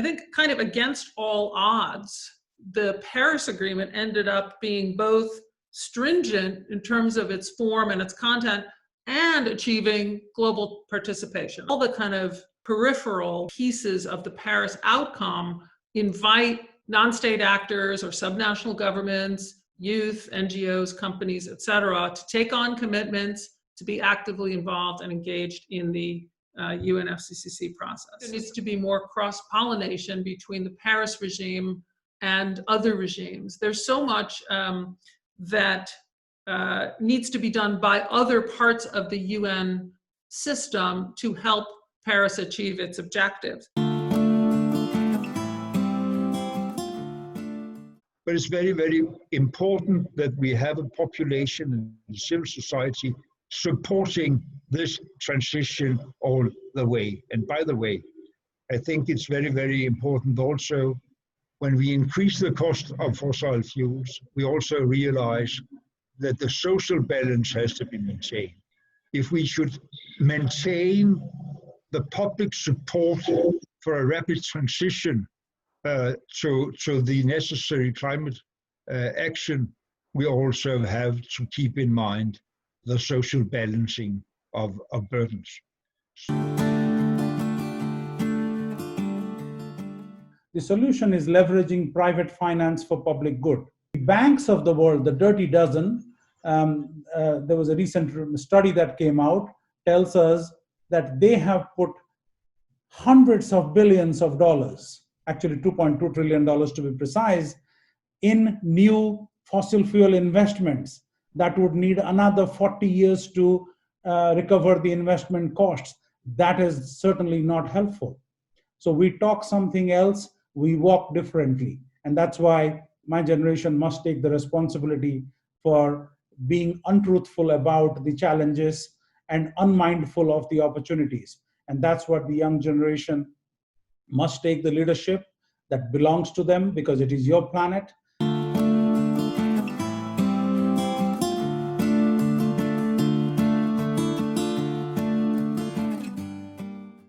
I think kind of against all odds, the Paris Agreement ended up being both stringent in terms of its form and its content and achieving global participation. All the kind of peripheral pieces of the Paris outcome invite non-state actors or subnational governments, youth, NGOs, companies, et cetera, to take on commitments, to be actively involved and engaged in the UNFCCC process. There needs to be more cross-pollination between the Paris regime and other regimes. There's so much that needs to be done by other parts of the UN system to help Paris achieve its objectives. But it's very, very important that we have a population and civil society supporting this transition all the way. And by the way, I think it's very, very important also when we increase the cost of fossil fuels, we also realize that the social balance has to be maintained. If we should maintain the public support for a rapid transition to the necessary climate action, we also have to keep in mind the social balancing of burdens. The solution is leveraging private finance for public good. The banks of the world, the dirty dozen, there was a recent study that came out, tells us that they have put hundreds of billions of dollars, actually $2.2 trillion to be precise, in new fossil fuel investments that would need another 40 years to recover the investment costs. That is certainly not helpful. So we talk something else, we walk differently. And that's why my generation must take the responsibility for being untruthful about the challenges and unmindful of the opportunities. And that's what the young generation must take the leadership that belongs to them, because it is your planet.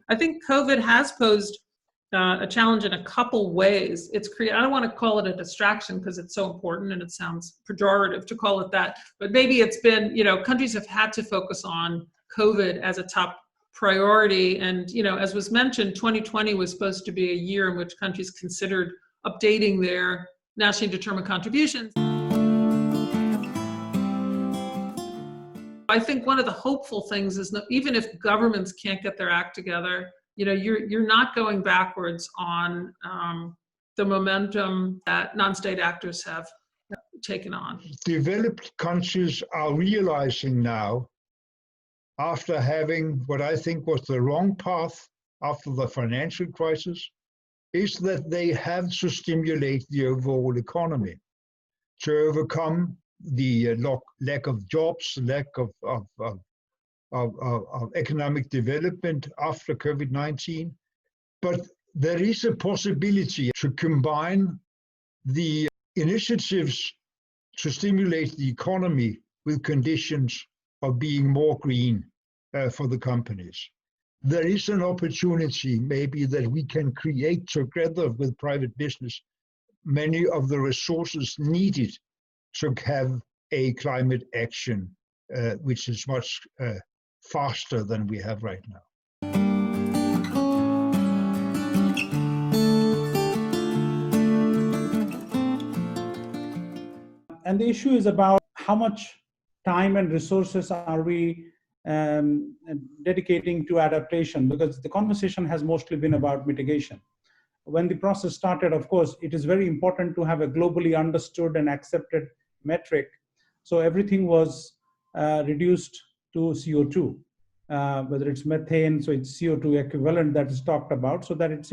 I think COVID has posed a challenge in a couple ways. I don't want to call it a distraction because it's so important and it sounds pejorative to call it that, but maybe it's been, countries have had to focus on COVID as a top priority. And, as was mentioned, 2020 was supposed to be a year in which countries considered updating their nationally determined contributions. I think one of the hopeful things is that even if governments can't get their act together, you're not going backwards on the momentum that non-state actors have taken on. Developed countries are realizing now, after having what I think was the wrong path after the financial crisis, is that they have to stimulate the overall economy to overcome the lack of jobs, lack of economic development after COVID-19. But there is a possibility to combine the initiatives to stimulate the economy with conditions of being more green for the companies. There is an opportunity maybe that we can create together with private business many of the resources needed to have a climate action which is much faster than we have right now. And the issue is about how much time and resources are we dedicating to adaptation, because the conversation has mostly been about mitigation. When the process started, of course, it is very important to have a globally understood and accepted metric. So everything was reduced to CO2, whether it's methane, so it's CO2 equivalent that is talked about, so that it's,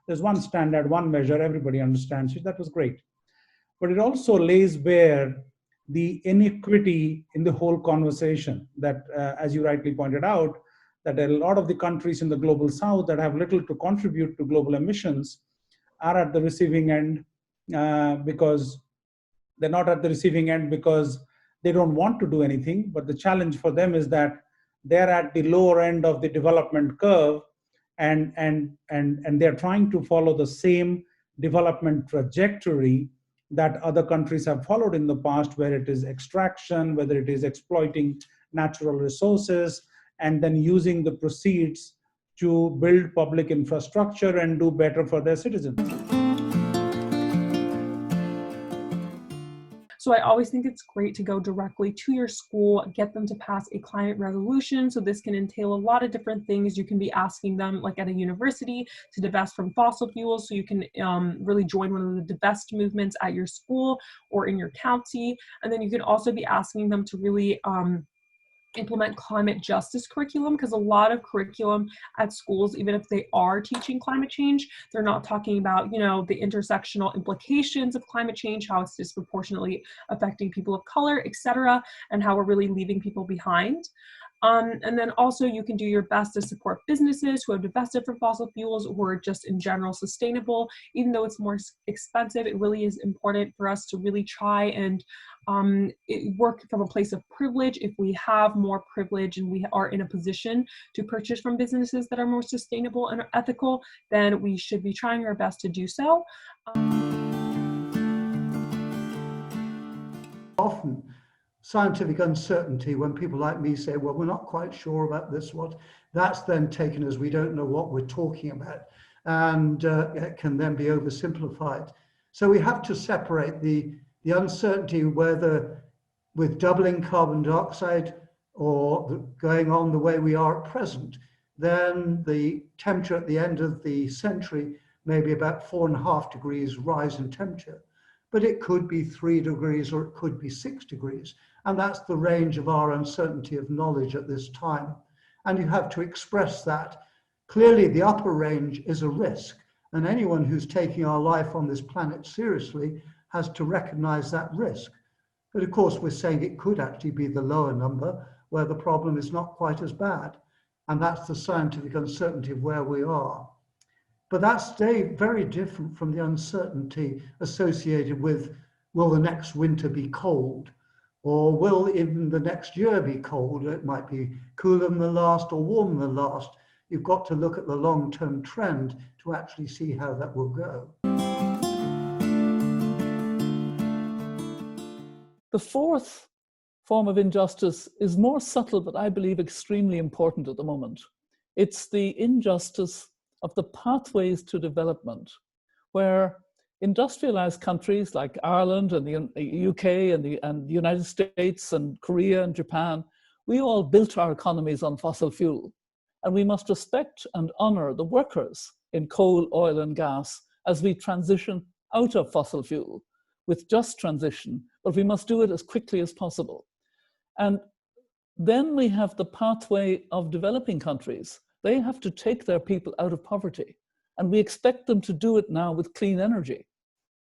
there's one standard, one measure, everybody understands it. That was great. But it also lays bare the inequity in the whole conversation that, as you rightly pointed out, that a lot of the countries in the global south that have little to contribute to global emissions are at the receiving end because they're not at the receiving end because they don't want to do anything. But the challenge for them is that they're at the lower end of the development curve, and they're trying to follow the same development trajectory that other countries have followed in the past, where it is extraction, whether it is exploiting natural resources, and then using the proceeds to build public infrastructure and do better for their citizens. So I always think it's great to go directly to your school, get them to pass a climate resolution. So this can entail a lot of different things. You can be asking them, like at a university, to divest from fossil fuels. So you can really join one of the divest movements at your school or in your county. And then you can also be asking them to really implement climate justice curriculum, because a lot of curriculum at schools, even if they are teaching climate change, they're not talking about, you know, the intersectional implications of climate change, how it's disproportionately affecting people of color, etc., and how we're really leaving people behind. And then also you can do your best to support businesses who have divested from fossil fuels or are just in general sustainable. Even though it's more expensive, it really is important for us to really try and work from a place of privilege. If we have more privilege and we are in a position to purchase from businesses that are more sustainable and ethical, then we should be trying our best to do so. Often scientific uncertainty, when people like me say, well, we're not quite sure about this, that's then taken as we don't know what we're talking about, and it can then be oversimplified. So we have to separate the uncertainty, whether with doubling carbon dioxide or going on the way we are at present, then the temperature at the end of the century may be about 4.5 degrees rise in temperature. But it could be 3 degrees or it could be 6 degrees. And that's the range of our uncertainty of knowledge at this time. And you have to express that. Clearly, the upper range is a risk. And anyone who's taking our life on this planet seriously has to recognize that risk. But of course, we're saying it could actually be the lower number where the problem is not quite as bad. And that's the scientific uncertainty of where we are. But that's very different from the uncertainty associated with, will the next winter be cold? Or will even the next year be cold? It might be cooler than the last or warmer than the last. You've got to look at the long-term trend to actually see how that will go. The fourth form of injustice is more subtle, but I believe extremely important at the moment. It's the injustice of the pathways to development, where industrialized countries like Ireland and the UK and the United States and Korea and Japan, we all built our economies on fossil fuel. And we must respect and honor the workers in coal, oil and gas as we transition out of fossil fuel with just transition, but we must do it as quickly as possible. And then we have the pathway of developing countries. They have to take their people out of poverty. And we expect them to do it now with clean energy.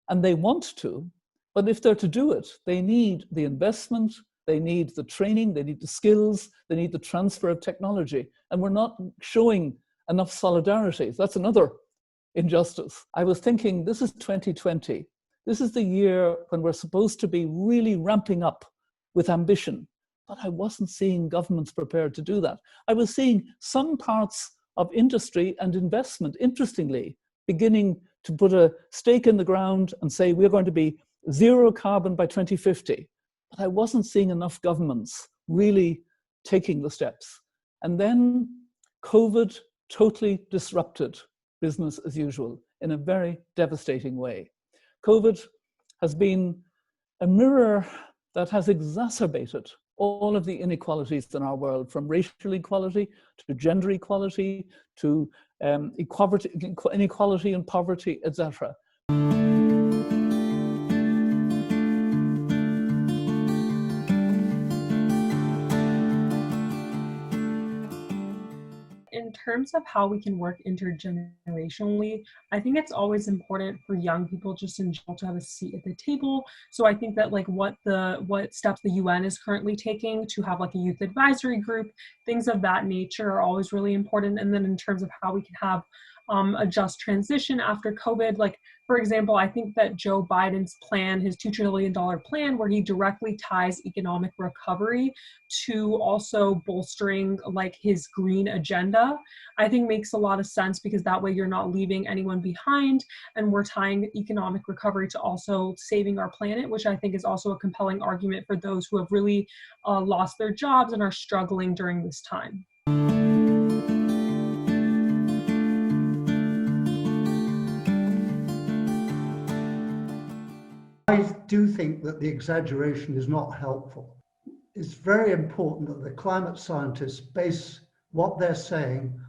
And they want to, but if they're to do it, they need the investment, they need the training, they need the skills, they need the transfer of technology. And we're not showing enough solidarity. That's another injustice. I was thinking, this is 2020. This is the year when we're supposed to be really ramping up with ambition. But I wasn't seeing governments prepared to do that. I was seeing some parts of industry and investment, interestingly, beginning to put a stake in the ground and say, we're going to be zero carbon by 2050. But I wasn't seeing enough governments really taking the steps. And then COVID totally disrupted business as usual in a very devastating way. COVID has been a mirror that has exacerbated all of the inequalities in our world, from racial equality to gender equality to inequality and poverty, etc. In terms of how we can work intergenerationally, I think it's always important for young people just in general to have a seat at the table. So I think that like what steps the UN is currently taking to have like a youth advisory group, things of that nature are always really important. And then in terms of how we can have a just transition after COVID, like For example, I think that Joe Biden's plan, his $2 trillion plan, where he directly ties economic recovery to also bolstering like his green agenda, I think makes a lot of sense, because that way you're not leaving anyone behind, and we're tying economic recovery to also saving our planet, which I think is also a compelling argument for those who have really lost their jobs and are struggling during this time. I do think that the exaggeration is not helpful. It's very important that the climate scientists base what they're saying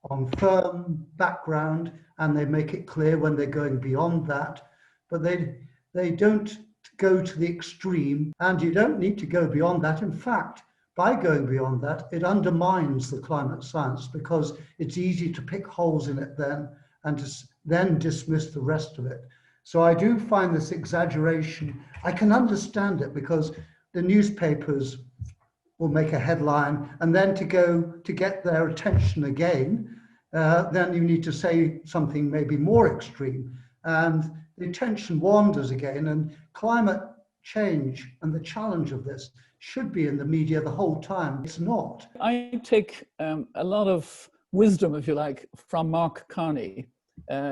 on firm background, and they make it clear when they're going beyond that, but they don't go to the extreme, and you don't need to go beyond that. In fact, by going beyond that, it undermines the climate science, because it's easy to pick holes in it then and then dismiss the rest of it. So I do find this exaggeration, I can understand it, because the newspapers will make a headline, and then to get their attention again, then you need to say something maybe more extreme, and the attention wanders again, and climate change and the challenge of this should be in the media the whole time. It's not. I take a lot of wisdom, if you like, from Mark Carney.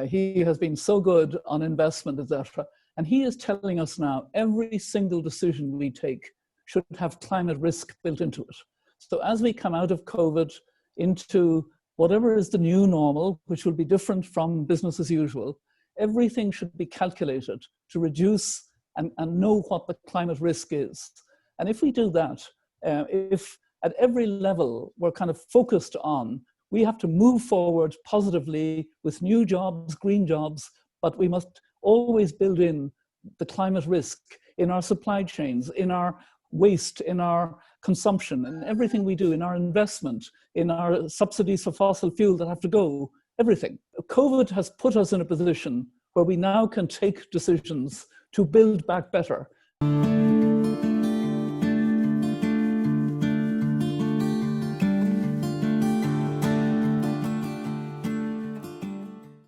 He has been so good on investment, etc. And he is telling us now every single decision we take should have climate risk built into it. So as we come out of COVID into whatever is the new normal, which will be different from business as usual, everything should be calculated to reduce and know what the climate risk is. And if we do that, if at every level we're kind of focused on, we have to move forward positively with new jobs, green jobs, but we must always build in the climate risk in our supply chains, in our waste, in our consumption, in everything we do, in our investment, in our subsidies for fossil fuel that have to go, everything. COVID has put us in a position where we now can take decisions to build back better.